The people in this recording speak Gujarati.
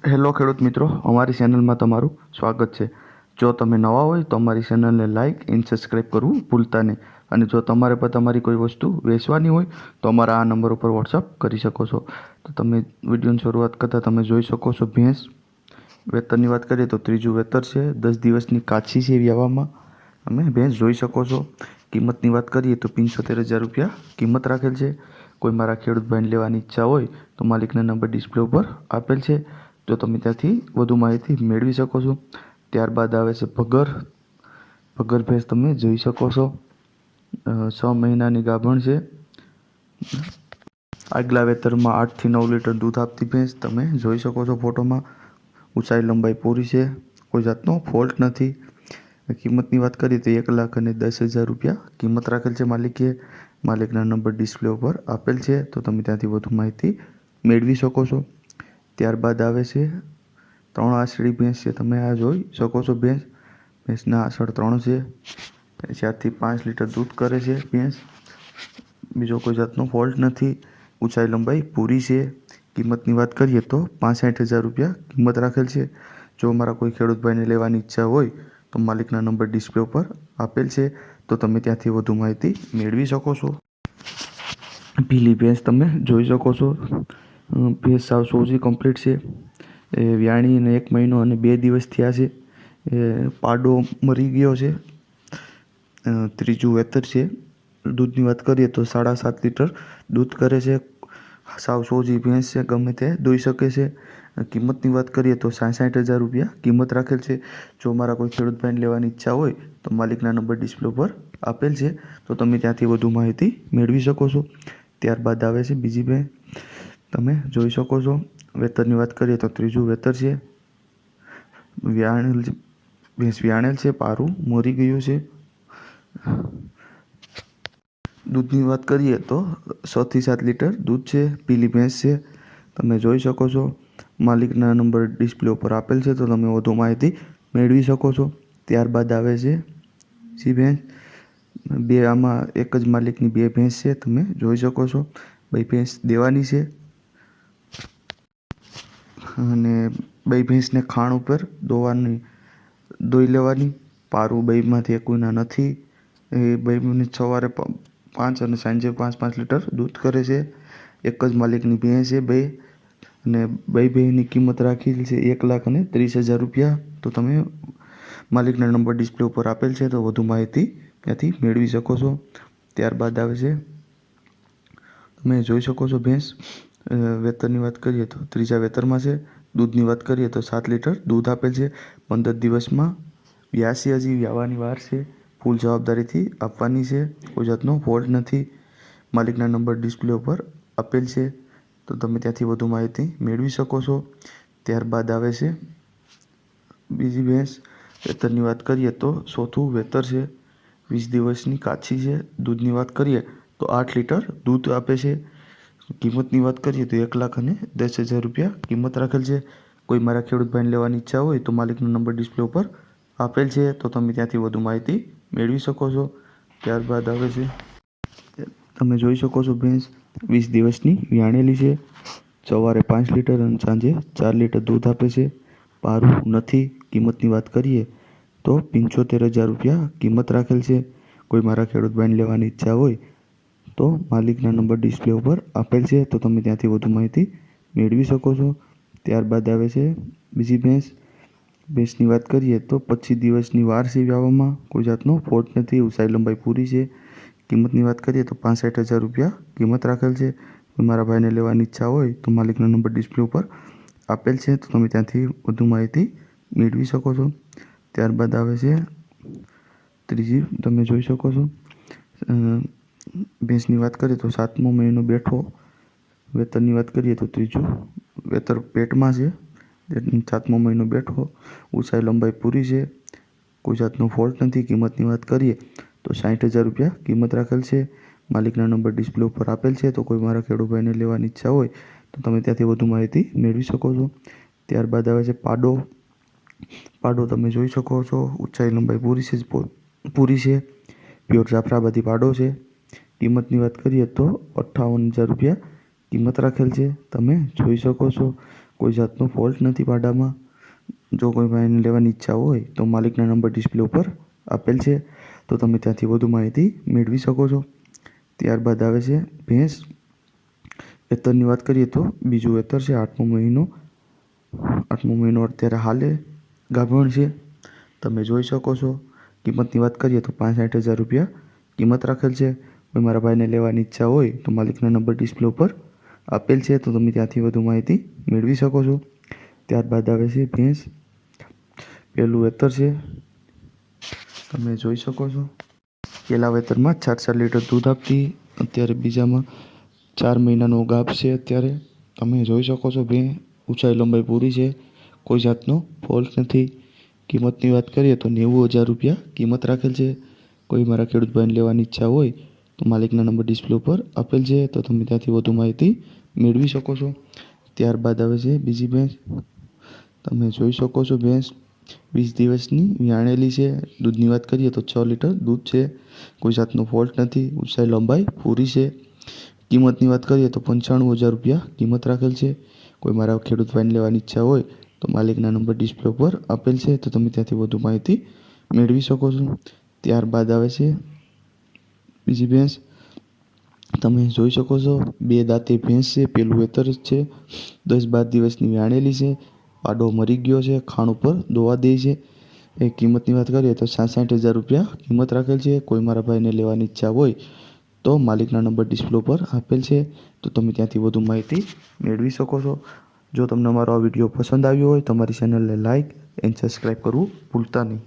હેલો ખેડૂત મિત્રો, અમારી ચેનલમાં તમારું સ્વાગત છે। જો તમે નવા હોય તો અમારી ચેનલને લાઇક એન્ડ સબસ્ક્રાઈબ કરવું ભૂલતા નહીં। અને જો તમારે પણ તમારી કોઈ વસ્તુ વેચવાની હોય તો અમારા આ નંબર ઉપર વોટ્સઅપ કરી શકો છો। તો તમે વિડીયોની શરૂઆત કરતાં તમે જોઈ શકો છો ભેંસ। વેતરની વાત કરીએ તો ત્રીજું વેતર છે, 10 દિવસની કાચી છે વ્યવહારમાં। તમે ભેંસ જોઈ શકો છો। કિંમતની વાત કરીએ તો 75,000 રૂપિયા કિંમત રાખેલ છે। કોઈ મારા ખેડૂત ભાઈને લેવાની ઈચ્છા હોય તો માલિકના નંબર ડિસ્પ્લે ઉપર આપેલ છે, જો તમે ત્યાંથી વધુ માહિતી મેળવી શકો છો। ત્યારબાદ આવે છે ભગર ભેંસ તમે જોઈ શકો છો। 6 મહિનાની ગાભણ છે। આગલા વેતરમાં 8 થી 9 લીટર દૂધ આપતી ભેંસ તમે જોઈ શકો છો ફોટોમાં। ઊંચાઈ લંબાઈ પૂરી છે, કોઈ જાતનો ફોલ્ટ નથી। કિંમતની વાત કરીએ તો 1,10,000 રૂપિયા કિંમત રાખેલ છે માલિકે। માલિકના નંબર ડિસ્પ્લે ઉપર આપેલ છે, તો તમે ત્યાંથી વધુ માહિતી મેળવી શકો છો। ત્યારબાદ આવે છે 3 આંસળી ભેંસ છે, તમે આ જોઈ શકો છો ભેંસના આંસળ 3 છે। 4 થી 5 લીટર દૂધ કરે છે ભેંસ, બીજો કોઈ જાતનો ફોલ્ટ નથી। ઊંચાઈ લંબાઈ પૂરી છે। કિંમતની વાત કરીએ તો 65,000 રૂપિયા કિંમત રાખેલ છે। જો મારા કોઈ ખેડૂત ભાઈને લેવાની ઈચ્છા હોય તો માલિકના નંબર ડિસ્પ્લે ઉપર આપેલ છે, તો તમે ત્યાંથી વધુ માહિતી મેળવી શકો છો। પીલી ભેંસ તમે જોઈ શકો છો। ભેંસ સાવ સોજી કમ્પ્લીટ છે। એ વ્યાણીને 1 મહિનો અને 2 દિવસ થયા છે। એ પાડો મરી ગયો છે। ત્રીજું વેતર છે। દૂધની વાત કરીએ તો 7.5 લીટર દૂધ કરે છે। સાવ સોજી ભેંસ છે, ગમે તે દોઈ શકે છે। કિંમતની વાત કરીએ તો 66,000 રૂપિયા કિંમત રાખેલ છે। જો મારા કોઈ ખેડૂત ભાઈને લેવાની ઈચ્છા હોય તો માલિકના નંબર ડિસ્પ્લે ઉપર આપેલ છે, તો તમે ત્યાંથી વધુ માહિતી મેળવી શકો છો। ત્યારબાદ આવે છે બીજી ભેંસ, તમે જોઈ શકો છો। વેતરની વાત કરીએ તો ત્રીજું વેતર છે। ભેંસ વ્યાણેલ છે, પારું મરી ગયું છે। દૂધની વાત કરીએ તો 6 થી 7 લીટર દૂધ છે। પીલી ભેંસ છે, તમે જોઈ શકો છો। માલિકના નંબર ડિસ્પ્લે ઉપર આપેલ છે, તો તમે વધુ માહિતી મેળવી શકો છો। ત્યારબાદ આવે છે ભેંસ આમાં એક જ માલિકની 2 ભેંસ છે, તમે જોઈ શકો છો। 2 ભેંસ દેવાની છે અને 2 ભેંસને ખાણ ઉપર દોઈ લેવાની। પારું 2માંથી કોઈના નથી। એ 2 સવારે 5 અને સાંજે 5 લીટર દૂધ કરે છે। એક જ માલિકની ભેંસ છે 2, અને 2 ભેંસની કિંમત રાખેલી છે 1,30,000 રૂપિયા। તો તમે માલિકના નંબર ડિસ્પ્લે ઉપર આપેલ છે, તો વધુ માહિતી ત્યાંથી મેળવી શકો છો। ત્યારબાદ આવે છે, તમે જોઈ શકો છો ભેંસ। વેતરની વાત કરીએ તો ત્રીજા વેતરમાં છે। દૂધની વાત કરીએ તો 7 લીટર દૂધ આપેલ છે। 15 દિવસમાં વ્યાસી, હજી વ્યાવાની વાર છે। ફૂલ જવાબદારીથી આપવાની છે, કોઈ જાતનો ફોલ્ટ નથી। માલિકના નંબર ડિસ્પ્લે ઉપર આપેલ છે, તો તમે ત્યાંથી વધુ માહિતી મેળવી શકો છો। ત્યારબાદ આવે છે બીજી ભેંસ। વેતરની વાત કરીએ તો ચોથું વેતર છે। 20 દિવસની કાચી છે। દૂધની વાત કરીએ તો 8 લીટર દૂધ આપે છે। કિંમતની વાત કરીએ તો 1,10,000 રૂપિયા કિંમત રાખેલ છે। કોઈ મારા ખેડૂત ભાઈને લેવાની ઈચ્છા હોય તો માલિકનો નંબર ડિસ્પ્લે ઉપર આપેલ છે, તો તમે ત્યાંથી વધુ માહિતી મેળવી શકો છો। ત્યારબાદ આવે છે, તમે જોઈ શકો છો ભેંસ 20 દિવસની વ્યાણેલી છે। સવારે 5 લીટર અને સાંજે 4 લીટર દૂધ આપે છે। પારું નથી। કિંમતની વાત કરીએ તો 75,000 રૂપિયા કિંમત રાખેલ છે। કોઈ મારા ખેડૂત ભાઈને લેવાની ઈચ્છા હોય તો માલિકના નંબર ડિસ્પ્લે ઉપર આપેલ છે, તો તમે ત્યાંથી વધુ માહિતી મેળવી શકો છો। ત્યારબાદ આવે છે બીજી ભેંસની વાત કરીએ તો 25 દિવસની વાર છે વ્યાવામાં, કોઈ જાતનો ફોલ્ટ નથી। ઊંચાઈ લંબાઈ પૂરી છે। કિંમતની વાત કરીએ તો 65,000 રૂપિયા કિંમત રાખેલ છે। કોઈ મારા ભાઈને લેવાની ઈચ્છા હોય તો માલિકનો નંબર ડિસ્પ્લે ઉપર આપેલ છે, તો તમે ત્યાંથી વધુ માહિતી મેળવી શકો છો। ત્યારબાદ આવે છે ત્રીજી, તમે જોઈ શકો છો। ભેંસની વાત કરીએ તો 7મો મહિનો બેઠો। વેતરની વાત કરીએ તો ત્રીજું વેતર પેટમાં છે। 7મો મહિનો બેઠો। ઊંચાઈ લંબાઈ પૂરી છે, કોઈ જાતનો ફોલ્ટ નથી। કિંમતની વાત કરીએ તો 60,000 રૂપિયા કિંમત રાખેલ છે। માલિકના નંબર ડિસ્પ્લે ઉપર આપેલ છે, તો કોઈ મારા ખેડૂત ભાઈને લેવાની ઈચ્છા હોય તો તમે ત્યાંથી વધુ માહિતી મેળવી શકો છો। ત્યારબાદ આવે છે પાડો તમે જોઈ શકો છો। ઊંચાઈ લંબાઈ પૂરી છે। પ્યોર જાફરાબાદી પાડો છે। કિંમતની વાત કરીએ તો 58,000 રૂપિયા કિંમત રાખેલ છે, તમે જોઈ શકો છો। કોઈ જાતનો ફોલ્ટ નથી પાડામાં. જો કોઈ ભાઈને લેવાની ઈચ્છા હોય તો માલિકના નંબર ડિસ્પ્લે ઉપર આપેલ છે, તો તમે ત્યાંથી વધુ માહિતી મેળવી શકો છો. ત્યારબાદ આવે છે ભેંસ. વેતરની વાત કરીએ તો બીજું વેતર છે, 8મો મહિનો. 8મો મહિનો અત્યારે હાલે ગાભણ છે. તમે જોઈ શકો છો. કિંમતની વાત કરીએ તો 65,000 રૂપિયા કિંમત રાખેલ છે. કોઈ મારા ભાઈને લેવાની ઈચ્છા હોય તો માલિકના નંબર ડિસ્પ્લે ઉપર આપેલ છે, તો તમે ત્યાંથી વધુ માહિતી મેળવી શકો છો. ત્યારબાદ આવે છે ભેંસ. પહેલું વેતર છે, તમે જોઈ શકો છો. પહેલા વેતરમાં 4 લીટર દૂધ આપતી, અત્યારે બીજામાં 4 મહિનાનો ગાભ છે. અત્યારે તમે જોઈ શકો છો. ભેં ઊંચાઈ લંબાઈ પૂરી છે, કોઈ જાતનો ફોલ્ટ નથી. કિંમતની વાત કરીએ તો 90,000 રૂપિયા કિંમત રાખેલ છે. કોઈ મારા ખેડૂત ભાઈને લેવાની ઈચ્છા હોય તો માલિકના નંબર ડિસ્પ્લે ઉપર આપેલ છે, તો તમે ત્યાંથી વધુ માહિતી મેળવી શકો છો. ત્યારબાદ આવે છે બીજી ભેંસ. તમે જોઈ શકો છો. ભેંસ 20 દિવસની વ્યાણેલી છે. દૂધની વાત કરીએ તો 6 લીટર દૂધ છે, કોઈ જાતનો ફોલ્ટ નથી. ઊંચાઈ લંબાઈ પૂરી છે. કિંમતની વાત કરીએ તો 95,000 રૂપિયા કિંમત રાખેલ છે. કોઈ મારા ખેડૂત ભાઈને લેવાની ઈચ્છા હોય તો માલિકના નંબર ડિસ્પ્લે ઉપર આપેલ છે, તો તમે ત્યાંથી વધુ માહિતી મેળવી શકો છો. ત્યારબાદ આવે છે બીજી ભેંસ. તમે જોઈ શકો છો. 2 દાંતે ભેંસ છે. પહેલું વેતર જ છે. 10-12 દિવસની વ્યાણેલી છે. પાડો મરી ગયો છે. ખાણ ઉપર દોવા દે છે. એ કિંમતની વાત કરીએ તો 66,000 રૂપિયા કિંમત રાખેલ છે. કોઈ મારા ભાઈને લેવાની ઈચ્છા હોય તો માલિકના નંબર ડિસ્પ્લે પર આપેલ છે, તો તમે ત્યાંથી વધુ માહિતી મેળવી શકો છો. જો તમને અમારો આ વિડીયો પસંદ આવ્યો હોય તો અમારી ચેનલને લાઇક એન્ડ સબસ્ક્રાઈબ કરવું ભૂલતા નહીં.